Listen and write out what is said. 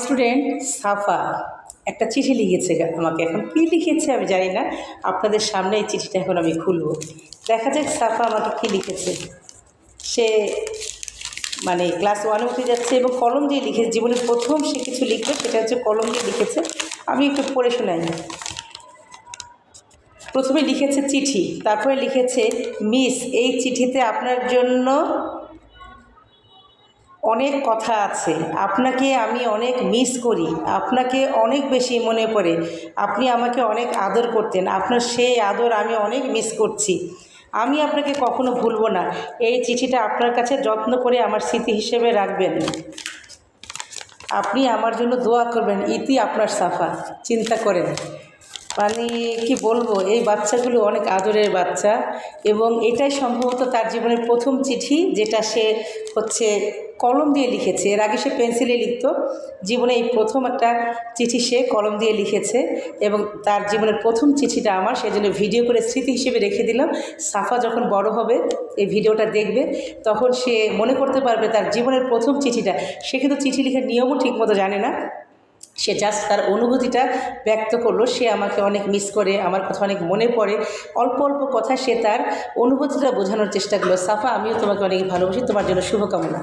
Student সাফা একটা চিঠি লিখেছে আমাকে। এখন কী লিখেছে আমি জানি না, আপনাদের সামনে এই চিঠিটা এখন আমি খুলব। দেখা যাক সাফা আমাকে কী লিখেছে। সে ক্লাস 1 উঠে যাচ্ছে এবং কলম দিয়ে লিখেছে। জীবনের প্রথম সে কিছু লিখবে, সেটা হচ্ছে কলম দিয়ে লিখেছে। আমি একটু পড়ে শোনাই। প্রথমে লিখেছে চিঠি, তারপরে লিখেছে মিস, এই চিঠিতে আপনার জন্য অনেক কথা আছে। আপনাকে আমি অনেক মিস করি, আপনাকে অনেক বেশি মনে পড়ে। আপনি আমাকে অনেক আদর করতেন, আপনার সেই আদর আমি অনেক মিস করছি। আমি আপনাকে কখনো ভুলব না। এই চিঠিটা আপনার কাছে যত্ন করে আমার স্মৃতি হিসেবে রাখবেন। আপনি আমার জন্য দোয়া করবেন। ইতি আপনার সাফা। চিন্তা করেন, কি বলবো, এই বাচ্চাগুলো অনেক আদরের বাচ্চা এবং এটাই সম্ভবত তার জীবনের প্রথম চিঠি, যেটা সে কলম দিয়ে লিখেছে। এর আগে সে পেন্সিলে লিখত, জীবনে এই প্রথম একটা চিঠি সে কলম দিয়ে লিখেছে এবং তার জীবনের প্রথম চিঠিটা আমার, সেজন্য ভিডিও করে স্মৃতি হিসেবে রেখে দিলাম। সাফা যখন বড় হবে, এই ভিডিওটা দেখবে, তখন সে মনে করতে পারবে তার জীবনের প্রথম চিঠিটা। সে কিন্তু চিঠি লেখার নিয়মও ঠিকমতো জানে না, সে জাস্ট তার অনুভূতিটা ব্যক্ত করলো। সে আমাকে অনেক মিস করে, আমার কথা অনেক মনে পড়ে। অল্প অল্প কথা সে তার অনুভূতিটা বোঝানোর চেষ্টা করলো। সাফা, আমিও তোমাকে অনেক ভালোবাসি, তোমার জন্য শুভকামনা।